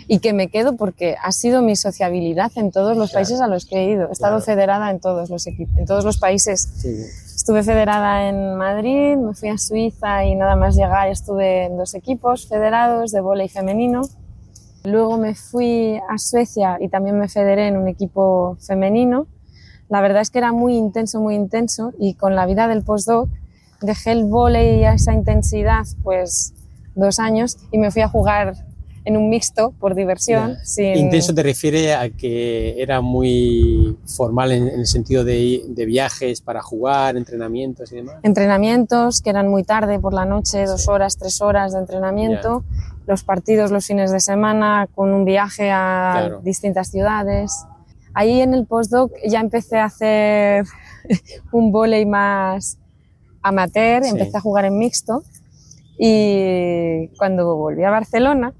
y que me quedo porque ha sido mi sociabilidad en todos los países a los que he ido. He estado federada en todos los equipos, en todos los países. Sí. Estuve federada en Madrid, me fui a Suiza y nada más llegar estuve en 2 equipos federados de vóley femenino. Luego me fui a Suecia y también me federé en un equipo femenino. La verdad es que era muy intenso, y con la vida del postdoc dejé el vóley a esa intensidad pues 2 años y me fui a jugar en un mixto por diversión. Sin... Intenso te refiere a que era muy formal en el sentido de viajes para jugar, entrenamientos y demás. Entrenamientos que eran muy tarde por la noche, 2 horas, 3 horas de entrenamiento, los partidos los fines de semana con un viaje a distintas ciudades. Ahí en el postdoc ya empecé a hacer un vóley más amateur, empecé a jugar en mixto, y cuando volví a Barcelona,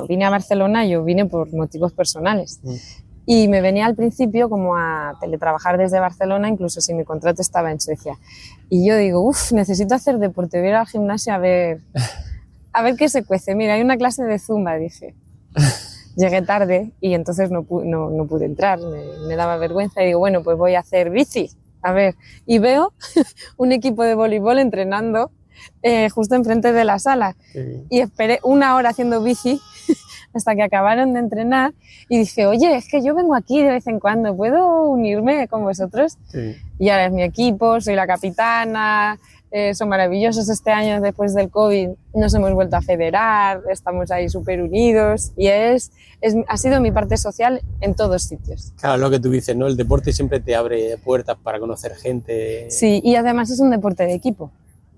vine a Barcelona, yo vine por motivos personales, y me venía al principio como a teletrabajar desde Barcelona, incluso si mi contrato estaba en Suecia, y yo digo, necesito hacer deporte, voy a ir al gimnasio a ver qué se cuece. Mira, hay una clase de Zumba, dije. Llegué tarde y entonces no pude entrar, me daba vergüenza, y digo, bueno, pues voy a hacer bici, a ver, y veo un equipo de voleibol entrenando justo enfrente de la sala, y esperé 1 hora haciendo bici hasta que acabaron de entrenar, y dije, oye, es que yo vengo aquí de vez en cuando, ¿puedo unirme con vosotros? Sí. Y ahora es mi equipo, soy la capitana, son maravillosos. Este año, después del COVID, nos hemos vuelto a federar, estamos ahí súper unidos, y ha sido mi parte social en todos sitios. Claro, lo que tú dices, ¿no? El deporte siempre te abre puertas para conocer gente. Sí, y además es un deporte de equipo,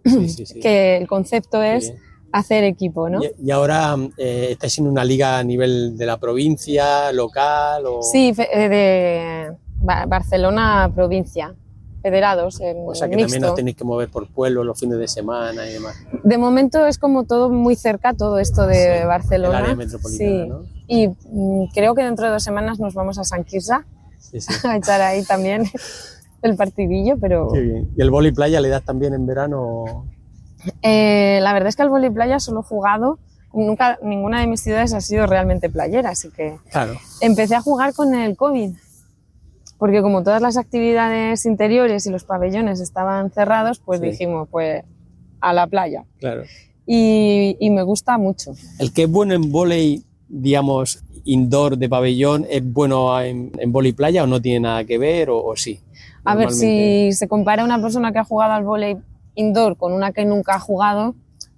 sí. Que el concepto es hacer equipo, ¿no? ¿Y ahora estáis en una liga a nivel de la provincia, local? O... Sí, de Barcelona provincia. Federados en o sea que mixto. También os tenéis que mover por pueblos los fines de semana y demás. De momento es como todo muy cerca, todo esto de Barcelona. El área metropolitana, sí. ¿no? Y creo que dentro de 2 semanas nos vamos a Sant Quirze a echar ahí también el partidillo, pero... Qué bien. ¿Y el vóley playa le das también en verano? La verdad es que al vóley playa solo he jugado, nunca, ninguna de mis ciudades ha sido realmente playera, así que empecé a jugar con el COVID. Porque como todas las actividades interiores y los pabellones estaban cerrados, pues dijimos, pues a la playa. Claro. Y me gusta mucho. El que es bueno en vóley, digamos, indoor de pabellón, ¿es bueno en vóley playa o no tiene nada que ver o sí? A ver, si se compara una persona que ha jugado al vóley indoor con una que nunca ha jugado,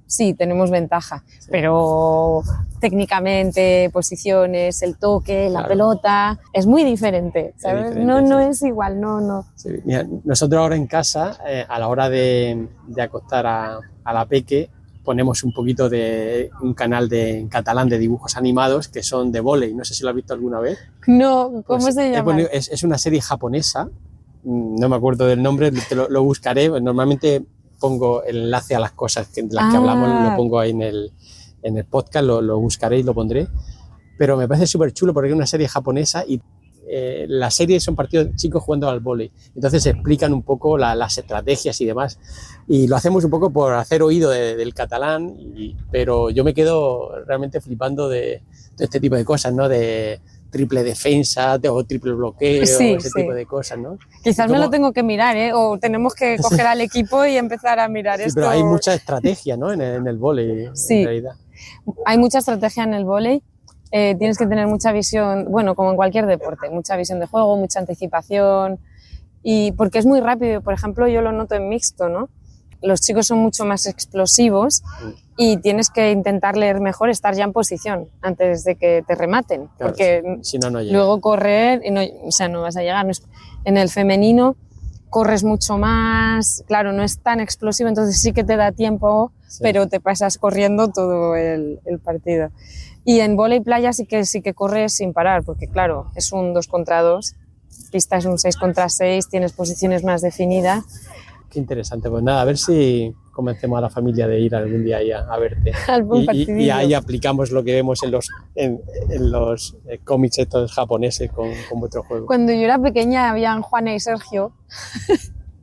sí, tenemos ventaja, pero técnicamente, posiciones, el toque, la pelota, es muy diferente, ¿sabes? No es igual, no. Sí. Mira, nosotros ahora en casa, a la hora de acostar a la peque, ponemos un poquito de un canal en catalán de dibujos animados que son de vóley, no sé si lo has visto alguna vez. No, ¿cómo se llama? Es una serie japonesa, no me acuerdo del nombre, lo buscaré, normalmente pongo el enlace a las cosas de las que hablamos, lo pongo ahí en el podcast, lo buscaré y lo pondré, pero me parece súper chulo porque es una serie japonesa y la serie son partidos chicos jugando al vóley, entonces explican un poco las estrategias y demás, y lo hacemos un poco por hacer oído del catalán, pero yo me quedo realmente flipando de este tipo de cosas, ¿no? De triple defensa o triple bloqueo, ese tipo de cosas, ¿no? Quizás me lo tengo que mirar, o tenemos que coger al equipo y empezar a mirar esto. Pero hay mucha estrategia, ¿no? en el vóley, en realidad. Hay mucha estrategia en el vóley. Tienes que tener mucha visión, bueno, como en cualquier deporte, mucha visión de juego, mucha anticipación, y porque es muy rápido. Por ejemplo, yo lo noto en mixto, ¿no? los chicos son mucho más explosivos y tienes que intentar leer mejor, estar ya en posición antes de que te rematen, Claro, porque si no, no llega. luego correr, y no, o sea, no vas a llegar. En el femenino corres mucho más, claro, no es tan explosivo, entonces sí que te da tiempo, Sí. pero te pasas corriendo todo el partido. Y en vóley playa sí que corres sin parar, porque claro, es un 2 contra 2, pista es un 6 contra 6, tienes posiciones más definidas. Qué interesante. Pues nada, a ver si convencemos a la familia de ir algún día ahí a verte. Algún Y partidillo. ahí aplicamos lo que vemos en los cómics estos japoneses con vuestro juego. Cuando yo era pequeña habían Juana y Sergio,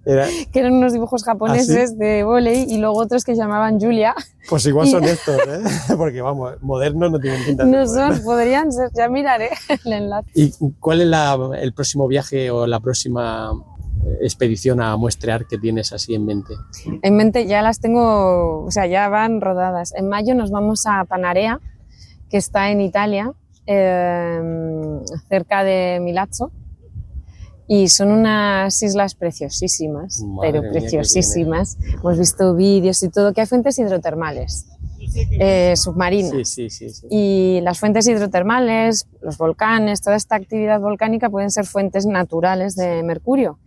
Era- que eran unos dibujos japoneses de vóley, y luego otros que se llamaban Julia. pues igual Y- son estos, ¿eh? Porque vamos, modernos no tienen pinta de No ser modernos. son, podrían ser, ya miraré el enlace. ¿Y cuál es el próximo viaje o la próxima expedición a muestrear que tienes así en mente? En mente ya las tengo, o sea, ya van rodadas. En mayo nos vamos a Panarea, que está en Italia, cerca de Milazzo, y son unas islas preciosísimas, Madre pero mía, qué preciosísimas. Hemos visto vídeos y todo, que hay fuentes hidrotermales submarinas. Sí. Y las fuentes hidrotermales, los volcanes, toda esta actividad volcánica pueden ser fuentes naturales de mercurio,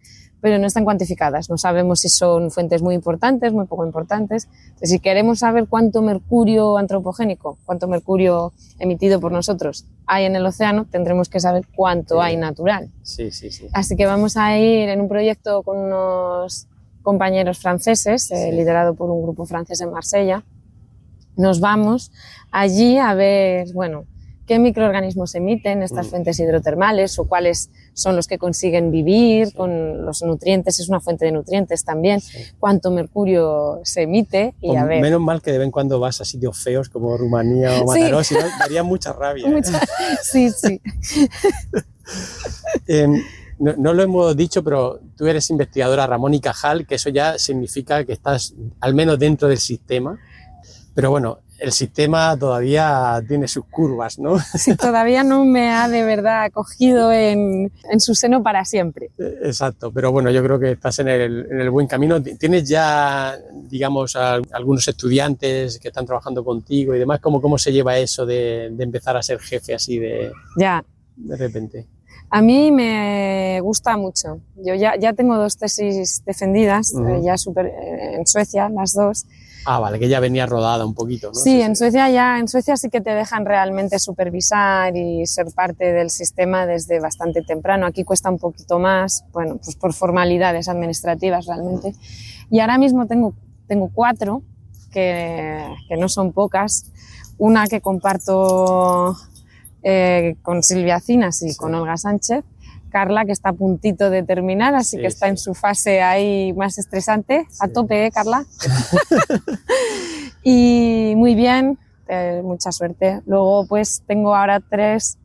pero no están cuantificadas. No sabemos si son fuentes muy importantes, muy poco importantes. Entonces, si queremos saber cuánto mercurio antropogénico, cuánto mercurio emitido por nosotros hay en el océano, tendremos que saber cuánto hay natural. Sí. Así que vamos a ir en un proyecto con unos compañeros franceses, liderado por un grupo francés en Marsella. Nos vamos allí a ver, bueno, qué microorganismos emiten estas fuentes hidrotermales o cuáles son los que consiguen vivir con los nutrientes, es una fuente de nutrientes también, cuánto mercurio se emite y Pues a ver. menos mal que de vez en cuando vas a sitios feos como Rumanía o Mataró, si no daría mucha rabia. Sí. No lo hemos dicho, pero tú eres investigadora Ramón y Cajal, que eso ya significa que estás al menos dentro del sistema. Pero bueno, el sistema todavía tiene sus curvas, ¿no? Sí, todavía no me ha de verdad acogido en su seno para siempre. Exacto, pero bueno, yo creo que estás en el buen camino. ¿Tienes ya, digamos, algunos estudiantes que están trabajando contigo y demás? ¿Cómo se lleva eso de empezar a ser jefe así de repente? A mí me gusta mucho. Yo ya tengo 2 tesis defendidas, ya en Suecia, las 2. Ah, vale, que ya venía rodada un poquito, ¿no? Sí, en Suecia sí que te dejan realmente supervisar y ser parte del sistema desde bastante temprano. Aquí cuesta un poquito más, bueno, pues por formalidades administrativas realmente. Y ahora mismo tengo 4, que no son pocas. Una que comparto con Silvia Cinas y con Olga Sánchez. Carla, que está a puntito de terminar, así que está en su fase ahí más estresante. A tope, Carla. Y muy bien, mucha suerte. Luego pues tengo ahora 3,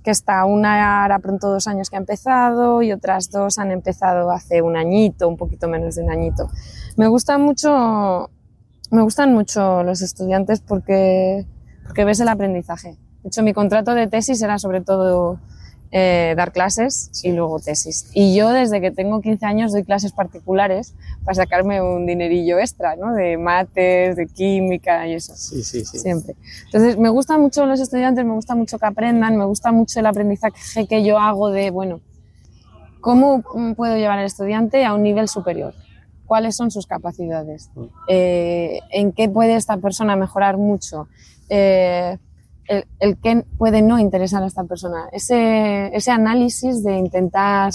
que está una ahora pronto 2 años que ha empezado y otras 2 han empezado hace un añito, un poquito menos de un añito. Me gustan mucho los estudiantes porque ves el aprendizaje. De hecho, mi contrato de tesis era sobre todo dar clases y luego tesis. Y yo desde que tengo 15 años doy clases particulares para sacarme un dinerillo extra, ¿no? De mates, de química y eso. Sí. Siempre. Entonces, me gustan mucho los estudiantes, me gusta mucho que aprendan, me gusta mucho el aprendizaje que yo hago de, bueno, ¿cómo puedo llevar al estudiante a un nivel superior? ¿Cuáles son sus capacidades? ¿En qué puede esta persona mejorar mucho? El que puede no interesar a esta persona. Ese análisis de intentar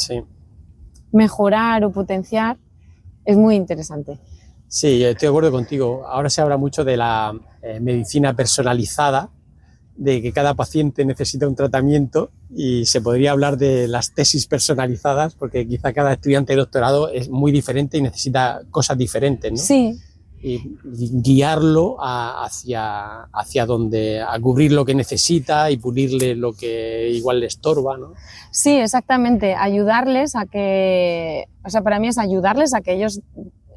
mejorar o potenciar es muy interesante. Sí, estoy de acuerdo contigo. Ahora se habla mucho de la medicina personalizada, de que cada paciente necesita un tratamiento y se podría hablar de las tesis personalizadas porque quizá cada estudiante de doctorado es muy diferente y necesita cosas diferentes, ¿no? Sí. Y guiarlo hacia donde, a cubrir lo que necesita y pulirle lo que igual le estorba, ¿no? Sí, exactamente. Ayudarles a que, o sea, para mí es ayudarles a que ellos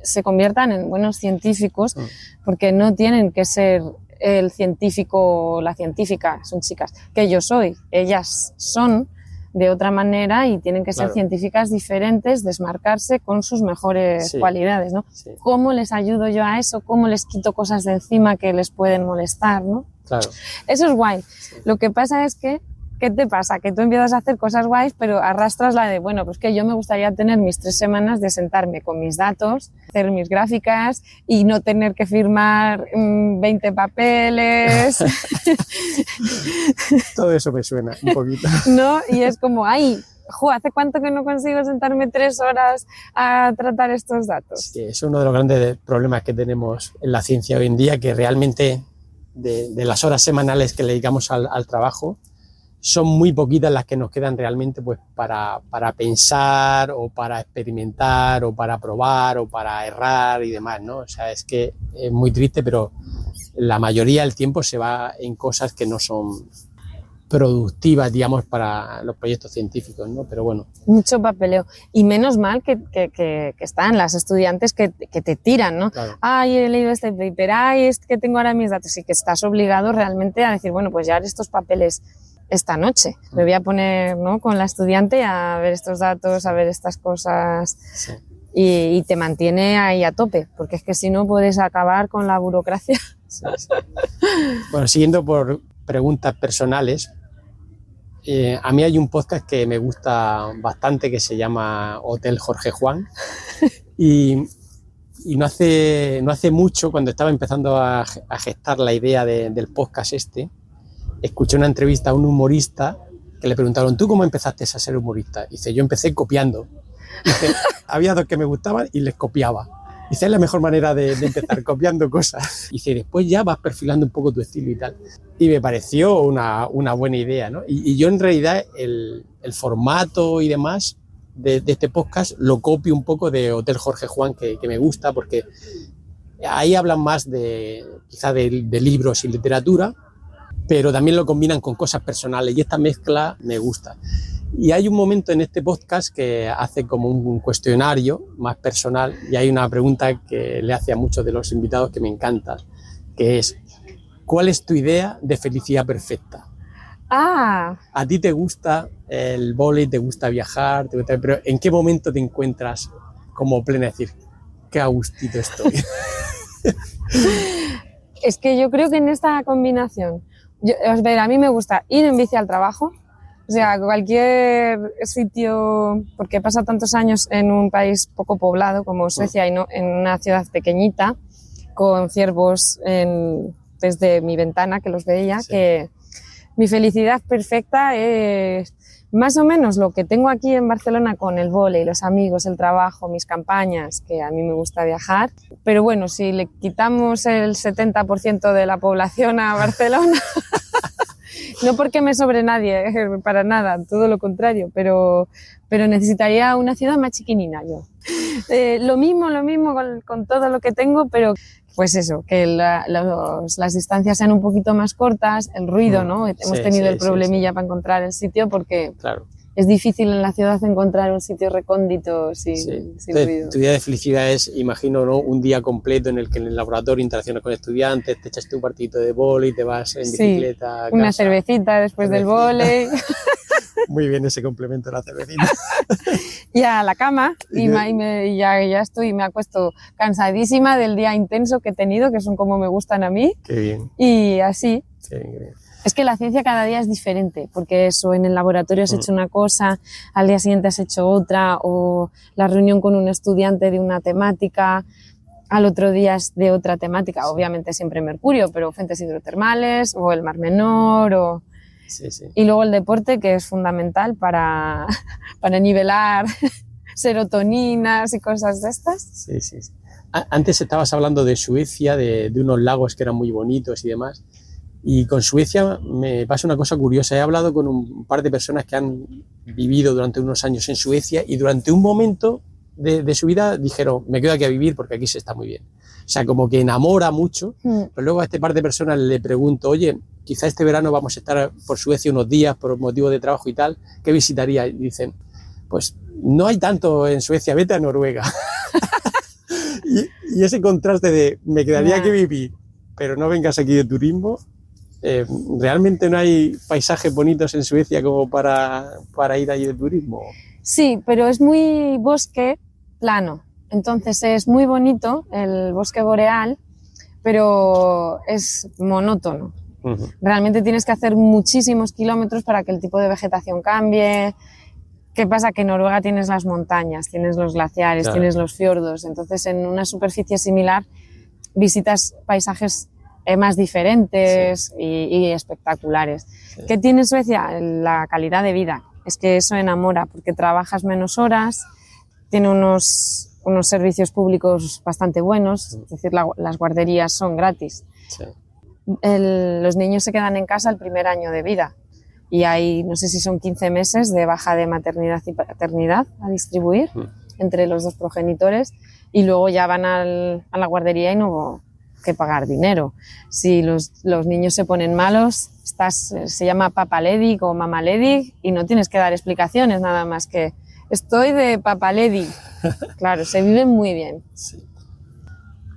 se conviertan en buenos científicos, porque no tienen que ser el científico o la científica, son chicas, que yo soy, ellas son, de otra manera y tienen que ser Claro. científicas diferentes, desmarcarse con sus mejores Sí. cualidades, ¿no? Sí, ¿Cómo les ayudo yo a eso? ¿Cómo les quito cosas de encima que les pueden molestar, ¿no? claro. Eso es guay. Lo que pasa es que, ¿qué te pasa? Que tú empiezas a hacer cosas guays, pero arrastras la de, bueno, pues que yo me gustaría tener mis 3 semanas de sentarme con mis datos, hacer mis gráficas y no tener que firmar 20 papeles, Todo eso me suena un poquito. ¿no? Y es como, ay, ¿hace cuánto que no consigo sentarme 3 horas a tratar estos datos? Sí, es uno de los grandes problemas que tenemos en la ciencia hoy en día, que realmente de las horas semanales que le dedicamos al trabajo, son muy poquitas las que nos quedan realmente pues, para pensar o para experimentar o para probar o para errar y demás, ¿no? O sea, es que es muy triste, pero la mayoría del tiempo se va en cosas que no son productivas, digamos, para los proyectos científicos, ¿no? Pero bueno. Mucho papeleo. Y menos mal que están las estudiantes que te tiran, ¿no? Claro. Ay, he leído este paper, ay, es que tengo ahora mis datos. Y que estás obligado realmente a decir, bueno, pues ya haré estos papeles esta noche. Me voy a poner, ¿no?, con la estudiante a ver estos datos, a ver estas cosas. Sí. Y te mantiene ahí a tope, porque es que si no puedes acabar con la burocracia. Sí, sí. Bueno, siguiendo por preguntas personales, a mí hay un podcast que me gusta bastante que se llama Hotel Jorge Juan y no hace mucho, cuando estaba empezando a gestar la idea del podcast escuché una entrevista a un humorista que le preguntaron, ¿tú cómo empezaste a ser humorista? Dice, yo empecé copiando. Dice, había 2 que me gustaban y les copiaba. Dice, es la mejor manera de empezar, copiando cosas. Dice, después ya vas perfilando un poco tu estilo y tal. Y me pareció una buena idea, ¿no? Y yo en realidad el formato y demás de este podcast lo copio un poco de Hotel Jorge Juan, que me gusta, porque ahí hablan más quizá de libros y literatura, pero también lo combinan con cosas personales y esta mezcla me gusta. Y hay un momento en este podcast que hace como un cuestionario más personal y hay una pregunta que le hace a muchos de los invitados que me encanta, que es, ¿cuál es tu idea de felicidad perfecta? Ah, ¿A ti te gusta el vóley, te gusta viajar, pero en qué momento te encuentras como plena, decir, qué a gustito estoy? es que yo creo que en esta combinación, a mí me gusta ir en bici al trabajo, o sea, cualquier sitio, porque he pasado tantos años en un país poco poblado como Suecia y no en una ciudad pequeñita, con ciervos desde mi ventana, que los veía, Sí. que mi felicidad perfecta es más o menos lo que tengo aquí en Barcelona con el vóley, los amigos, el trabajo, mis campañas, que a mí me gusta viajar. Pero bueno, si le quitamos el 70% de la población a Barcelona, no porque me sobre nadie, para nada, todo lo contrario, pero necesitaría una ciudad más chiquinina yo. Lo mismo con todo lo que tengo, pero pues eso, que las distancias sean un poquito más cortas, el ruido, ¿no? Hemos tenido el problemilla para encontrar el sitio porque Claro. es difícil en la ciudad encontrar un sitio recóndito sin Entonces, ruido. tu idea de felicidad es, imagino, ¿no?, un día completo en el que en el laboratorio interaccionas con estudiantes, te echas tu partidito de vóley, te vas en bicicleta a Una casa. cervecita después del Cervecita. vóley Muy bien ese complemento de la cervecita. y a la cama y ya estoy, me acuesto cansadísima del día intenso que he tenido, que son como me gustan a mí, Qué bien, y así. qué bien, qué bien. Es que la ciencia cada día es diferente, porque eso, en el laboratorio has hecho una cosa, al día siguiente has hecho otra, o la reunión con un estudiante de una temática, al otro día es de otra temática, obviamente siempre Mercurio, pero fuentes hidrotermales, o el Mar Menor, Sí, sí. y luego el deporte, que es fundamental para nivelar serotoninas y cosas de estas. Sí, sí, sí. Antes estabas hablando de Suecia, de unos lagos que eran muy bonitos y demás. Y con Suecia me pasa una cosa curiosa. He hablado con un par de personas que han vivido durante unos años en Suecia y durante un momento de su vida dijeron, me quedo aquí a vivir porque aquí se está muy bien. O sea, como que enamora mucho. Pero luego a este par de personas le pregunto, oye, quizá este verano vamos a estar por Suecia unos días por motivo de trabajo y tal, ¿qué visitaría? Y dicen, pues no hay tanto en Suecia, vete a Noruega. y ese contraste de me quedaría aquí a vivir, pero no vengas aquí de turismo, ¿Realmente no hay paisajes bonitos en Suecia como para ir allí de turismo? Sí, pero es muy bosque plano. Entonces es muy bonito el bosque boreal, pero es monótono. Uh-huh. Realmente tienes que hacer muchísimos kilómetros para que el tipo de vegetación cambie. ¿Qué pasa? Que en Noruega tienes las montañas, tienes los glaciares, Claro. tienes los fiordos. Entonces, en una superficie similar visitas paisajes más diferentes y espectaculares. Sí. ¿Qué tiene Suecia? La calidad de vida. Es que eso enamora, porque trabajas menos horas, tiene unos servicios públicos bastante bueos, es decir, las guarderías son gratis. Sí. Los niños se quedan en casa el primer año de vida y hay, no sé si son 15 meses de baja de maternidad y paternidad a distribuir entre los dos progenitores y luego ya van a la guardería y no que pagar dinero. Si los niños se ponen malos, se llama papaledig o mamaledig y no tienes que dar explicaciones, nada más que estoy de papaledig. Claro, se vive muy bien. Sí.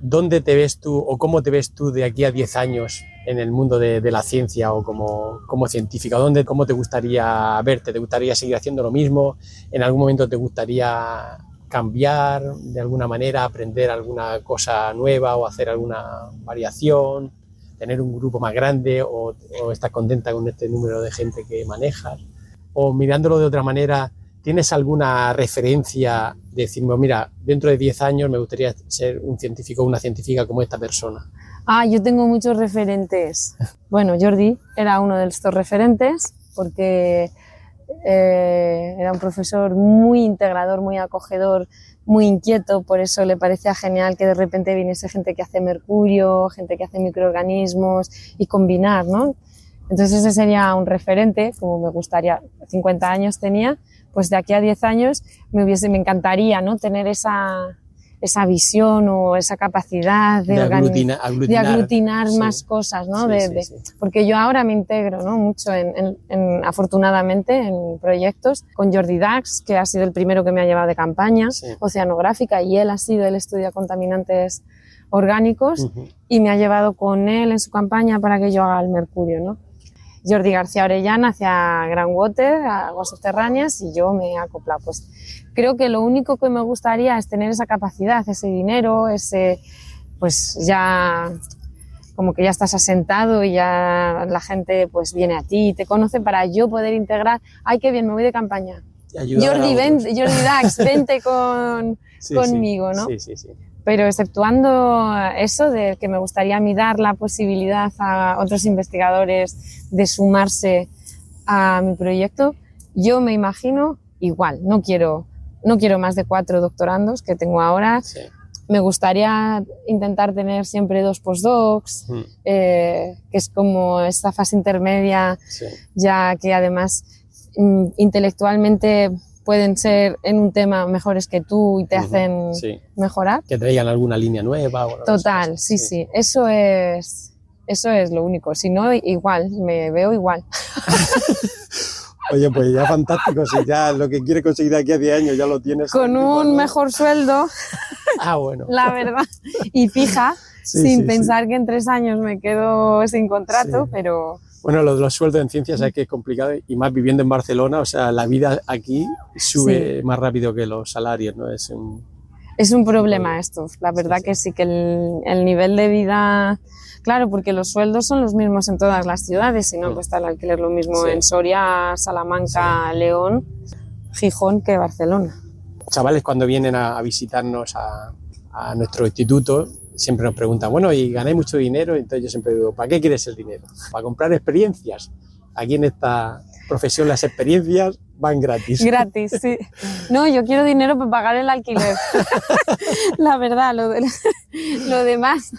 ¿Dónde te ves tú o cómo te ves tú de aquí a 10 años en el mundo de la ciencia o como científica? ¿Cómo te gustaría verte? ¿Te gustaría seguir haciendo lo mismo? ¿En algún momento te gustaría cambiar de alguna manera, aprender alguna cosa nueva o hacer alguna variación? ¿Tener un grupo más grande o estás contenta con este número de gente que manejas? O mirándolo de otra manera, ¿tienes alguna referencia de decirme, mira, dentro de 10 años me gustaría ser un científico o una científica como esta persona? Yo tengo muchos referentes. Bueno, Jordi era uno de estos referentes porque era un profesor muy integrador, muy acogedor, muy inquieto, por eso le parecía genial que de repente viniese gente que hace mercurio, gente que hace microorganismos y combinar, ¿no? Entonces ese sería un referente, como me gustaría, 50 años tenía, pues de aquí a 10 años me encantaría, ¿no? Tener esa visión o esa capacidad de aglutinar sí. más cosas, ¿no? Sí. Porque yo ahora me integro, ¿no? mucho afortunadamente en proyectos con Jordi Dax, que ha sido el primero que me ha llevado de campaña oceanográfica y él estudia contaminantes orgánicos y me ha llevado con él en su campaña para que yo haga el mercurio, ¿no? Jordi García Orellana hacia Groundwater, aguas subterráneas, y yo me he acoplado. Pues creo que lo único que me gustaría es tener esa capacidad, ese dinero, pues ya como que ya estás asentado y ya la gente pues viene a ti y te conoce para yo poder integrar. ¡Ay, qué bien, me voy de campaña! Jordi Dax, vente conmigo, ¿no? Sí. Pero exceptuando eso de que me gustaría a mí dar la posibilidad a otros investigadores de sumarse a mi proyecto, yo me imagino igual. No quiero más de 4 doctorandos que tengo ahora. Sí. Me gustaría intentar tener siempre 2 postdocs, que es como esta fase intermedia, ya que además intelectualmente pueden ser en un tema mejores que tú y te hacen mejorar. Que traigan alguna línea nueva. Total, sí. Eso es lo único. Si no, igual, me veo igual. Oye, pues ya fantástico. Si ya lo que quieres conseguir de aquí a 10 años ya lo tienes. Con un mejor sueldo. Bueno. La verdad. Y fija, sin pensar que en 3 años me quedo sin contrato, pero... Bueno, los sueldos en ciencias es que es complicado y más viviendo en Barcelona, o sea, la vida aquí sube más rápido que los salarios, ¿no? Es un problema esto, la verdad que sí, que el nivel de vida, claro, porque los sueldos son los mismos en todas las ciudades, si no cuesta el alquiler lo mismo en Soria, Salamanca, León, Gijón que Barcelona. Chavales cuando vienen a visitarnos a nuestro instituto, siempre nos preguntan, bueno, ¿y ganáis mucho dinero? Entonces yo siempre digo, ¿para qué quieres el dinero? Para comprar experiencias. Aquí en esta profesión las experiencias van gratis. Gratis, sí. No, yo quiero dinero para pagar el alquiler. La verdad, lo demás,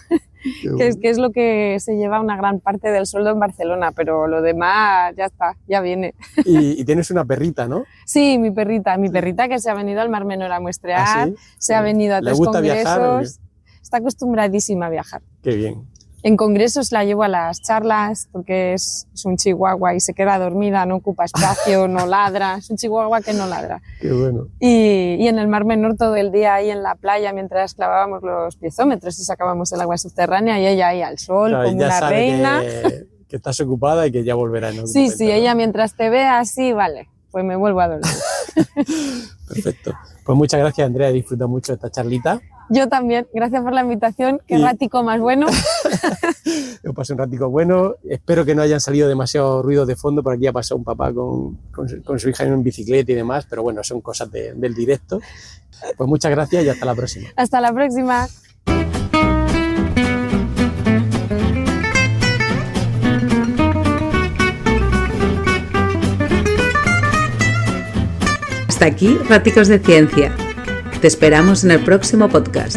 que es lo que se lleva una gran parte del sueldo en Barcelona, pero lo demás ya está, ya viene. Y tienes una perrita, ¿no? Sí, mi perrita que se ha venido al Mar Menor a muestrear, se ha venido a 3 congresos. Viajar, está acostumbradísima a viajar. Qué bien. En congresos la llevo a las charlas porque es un chihuahua y se queda dormida, no ocupa espacio, no ladra. Es un chihuahua que no ladra. Qué bueno. Y en el Mar Menor todo el día ahí en la playa mientras clavábamos los piezómetros y sacábamos el agua subterránea y ella ahí al sol como una reina. que estás ocupada y que ya volverás en algún Sí, momento, sí, ¿no? ella mientras te vea así, vale, pues me vuelvo a dormir. Perfecto. Pues muchas gracias, Andrea, he disfrutado mucho de esta charlita. Yo también, gracias por la invitación, qué Y- ratico más bueno. He pasado un ratico bueno. Espero que no hayan salido demasiados ruidos de fondo. Por aquí ha pasado un papá con su hija en bicicleta y demás, pero bueno, son cosas del directo. Pues muchas gracias y hasta la próxima. Hasta la próxima. Hasta aquí Raticos de Ciencia. Te esperamos en el próximo podcast.